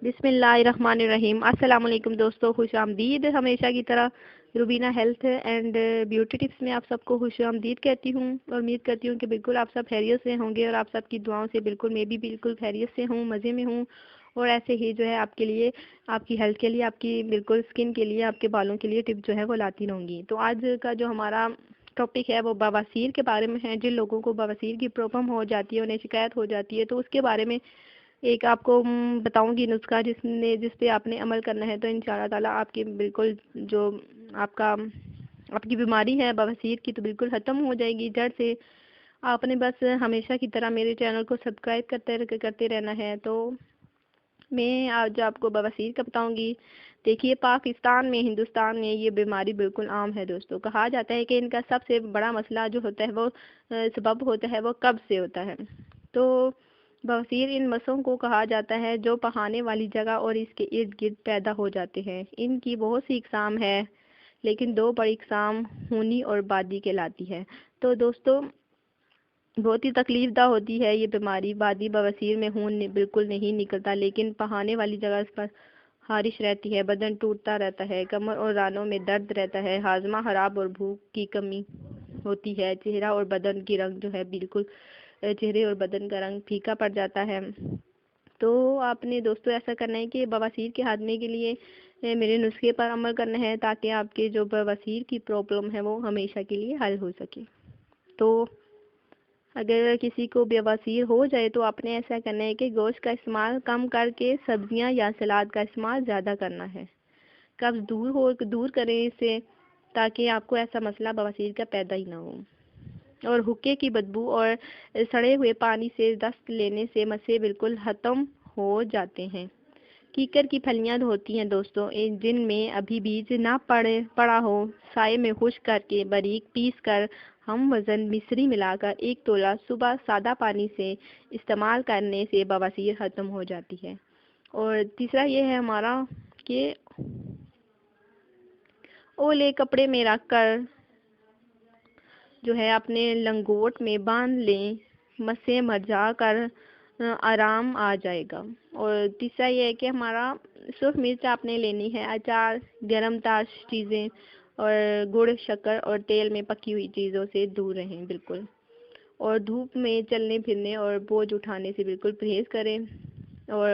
بسم اللہ الرحمن الرحیم۔ السلام علیکم دوستو، خوش آمدید۔ ہمیشہ کی طرح Rubina health and beauty tips میں آپ سب کو خوش آمدید کہتی ہوں اور امید کرتی ہوں کہ بالکل آپ سب خیریت سے ہوں گے اور آپ سب کی دعاؤں سے بالکل میں بھی بالکل خیریت سے ہوں، مزے میں ہوں، اور ایسے ہی جو ہے آپ کے لیے، آپ کی ہیلتھ کے لیے، آپ کی بالکل اسکن کے لیے، آپ کے بالوں کے لیے ٹپ جو ہے وہ لاتی رہوں گی۔ تو آج کا جو ہمارا ٹاپک ہے وہ بواسیر کے بارے میں ہے۔ جن لوگوں کو بواسیر کی پرابلم ہو جاتی ہے، انہیں شکایت ہو جاتی ہے، تو اس کے بارے میں ایک آپ کو بتاؤں گی نسخہ جس پہ آپ نے عمل کرنا ہے، تو ان شاء اللہ تعالیٰ آپ کی بالکل جو آپ کی بیماری ہے بواسیر کی تو بالکل ختم ہو جائے گی جڑ سے۔ آپ نے بس ہمیشہ کی طرح میرے چینل کو سبسکرائب کرتے رہنا ہے۔ تو میں آج آپ کو بواسیر کا بتاؤں گی۔ دیکھیے، پاکستان میں، ہندوستان میں یہ بیماری بالکل عام ہے دوستو۔ کہا جاتا ہے کہ ان کا سب سے بڑا مسئلہ جو ہوتا ہے وہ سبب ہوتا ہے وہ قبض سے ہوتا ہے۔ تو بواسیر ان مسوں کو کہا جاتا ہے جو پہانے والی جگہ اور اس کے ارد گرد پیدا ہو جاتے ہیں۔ ان کی بہت سی اقسام ہے، لیکن دو بڑی اقسام خونی اور بادی کہلاتی ہے۔ تو دوستو، بہت ہی تکلیف دہ ہوتی ہے یہ بیماری۔ بادی بواسیر میں خون بالکل نہیں نکلتا، لیکن پہانے والی جگہ اس پر خارش رہتی ہے، بدن ٹوٹتا رہتا ہے، کمر اور رانوں میں درد رہتا ہے، ہاضمہ خراب اور بھوک کی کمی ہوتی ہے، چہرہ اور بدن کی رنگ جو ہے بالکل چہرے اور بدن کا رنگ پھیکا پڑ جاتا ہے۔ تو آپ نے دوستو ایسا کرنا ہے کہ بواسیر کے خاتمے کے لیے میرے نسخے پر عمل کرنا ہے، تاکہ آپ کے جو بواسیر کی پرابلم ہے وہ ہمیشہ کے لیے حل ہو سکے۔ تو اگر کسی کو بواسیر ہو جائے تو آپ نے ایسا کرنا ہے کہ گوشت کا استعمال کم کر کے سبزیاں یا سلاد کا استعمال زیادہ کرنا ہے۔ قبض دور کریں اس سے، تاکہ آپ کو ایسا مسئلہ بواسیر کا پیدا ہی نہ ہو۔ اور حکے کی بدبو اور سڑے ہوئے پانی سے دست لینے سے مسے بالکل ختم ہو جاتے ہیں۔ کیکر کی پھلیاں ہوتی ہیں دوستو، جن میں ابھی بیج نہ پڑا ہو، سائے میں خشک کر کے باریک پیس کر ہم وزن مصری ملا کر 1 تولہ صبح سادہ پانی سے استعمال کرنے سے بواسیر ختم ہو جاتی ہے۔ اور تیسرا یہ ہے ہمارا کہ اولے کپڑے میں رکھ کر جو ہے اپنے لنگوٹ میں باندھ لیں، مسے مرجا کر آرام آ جائے گا۔ اور تیسرا یہ ہے کہ ہمارا سرخ مرچ آپ نے لینی ہے، اچار، گرم تاش چیزیں اور گڑ، شکر اور تیل میں پکی ہوئی چیزوں سے دور رہیں بالکل۔ اور دھوپ میں چلنے پھرنے اور بوجھ اٹھانے سے بالکل پرہیز کریں۔ اور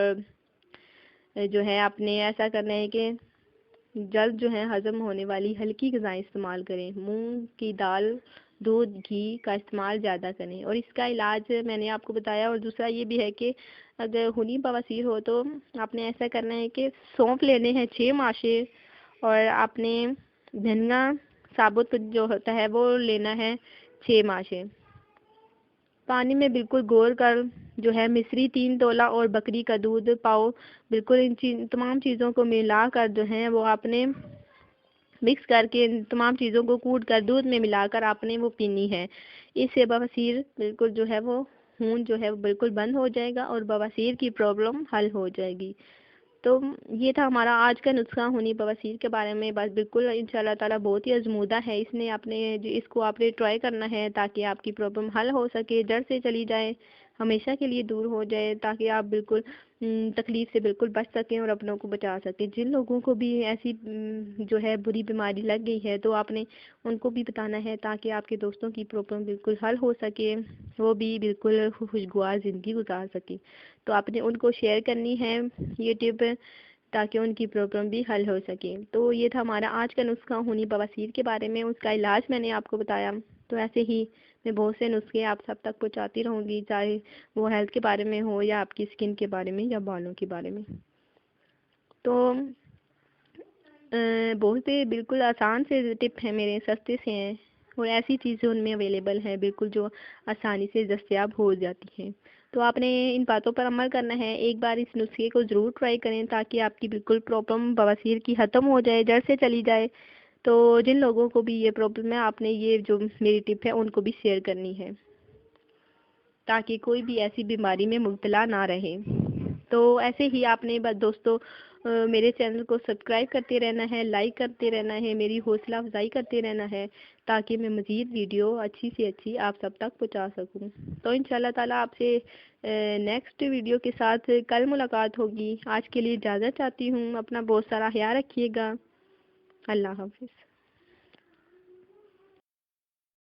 جو ہے آپ نے ایسا کرنا ہے کہ جلد جو ہے ہضم ہونے والی ہلکی غذائیں استعمال کریں، مونگ کی دال، دودھ، گھی کا استعمال زیادہ کریں۔ اور اس کا علاج میں نے آپ کو بتایا۔ اور دوسرا یہ بھی ہے کہ اگر خونی بواسیر ہو تو آپ نے ایسا کرنا ہے کہ سونف لینے ہیں 6 ماشے، اور آپ نے دھنیا ثابت جو ہوتا ہے وہ لینا ہے 6 ماشے۔ پانی میں بالکل گول کر جو ہے مصری 3 تولہ اور بکری کا دودھ پاؤ، بالکل ان تمام چیزوں کو ملا کر جو ہے وہ آپ نے مکس کر کے ان تمام چیزوں کو کوٹ کر دودھ میں ملا کر آپ نے وہ پینی ہے۔ اس سے بواسیر بالکل جو ہے وہ خون جو ہے وہ بالکل بند ہو جائے گا اور بواسیر کی پرابلم حل ہو جائے گی۔ تو یہ تھا ہمارا آج کا نسخہ خونی بواسیر کے بارے میں۔ بس بالکل انشاءاللہ تعالیٰ بہت ہی آزمودہ ہے، اس کو آپ نے ٹرائی کرنا ہے تاکہ آپ کی پرابلم حل ہو سکے، جڑ سے چلی جائے، ہمیشہ کے لیے دور ہو جائے، تاکہ آپ بالکل تکلیف سے بالکل بچ سکیں اور اپنوں کو بچا سکیں۔ جن لوگوں کو بھی ایسی جو ہے بری بیماری لگ گئی ہے تو آپ نے ان کو بھی بتانا ہے، تاکہ آپ کے دوستوں کی پرابلم بالکل حل ہو سکے، وہ بھی بالکل خوشگوار زندگی گزار سکیں۔ تو آپ نے ان کو شیئر کرنی ہے یہ ٹپ، تاکہ ان کی پرابلم بھی حل ہو سکے۔ تو یہ تھا ہمارا آج کا نسخہ خونی بواسیر کے بارے میں، اس کا علاج میں نے آپ کو بتایا۔ تو ایسے ہی میں بہت سے نسخے آپ سب تک پہنچاتی رہوں گی، چاہے وہ ہیلتھ کے بارے میں ہو یا آپ کی اسکن کے بارے میں یا بالوں کے بارے میں۔ تو بہت سے بالکل آسان سے ٹپ ہیں میرے، سستے سے ہیں، اور ایسی چیزیں ان میں اویلیبل ہیں بالکل جو آسانی سے دستیاب ہو جاتی ہیں۔ تو آپ نے ان باتوں پر عمل کرنا ہے، ایک بار اس نسخے کو ضرور ٹرائی کریں تاکہ آپ کی بالکل پرابلم بواسیر کی ختم ہو جائے، جڑ سے چلی جائے۔ تو جن لوگوں کو بھی یہ پرابلم ہے، آپ نے یہ جو میری ٹپ ہے ان کو بھی شیئر کرنی ہے، تاکہ کوئی بھی ایسی بیماری میں مبتلا نہ رہے۔ تو ایسے ہی آپ نے بس دوستو میرے چینل کو سبسکرائب کرتے رہنا ہے، لائک کرتے رہنا ہے، میری حوصلہ افزائی کرتے رہنا ہے تاکہ میں مزید ویڈیو اچھی سے اچھی آپ سب تک پہنچا سکوں۔ تو انشاءاللہ تعالیٰ آپ سے نیکسٹ ویڈیو کے ساتھ کل ملاقات ہوگی۔ آج کے لیے اجازت چاہتی ہوں، اپنا بہت سارا خیال رکھیے گا۔ اللہ حافظ۔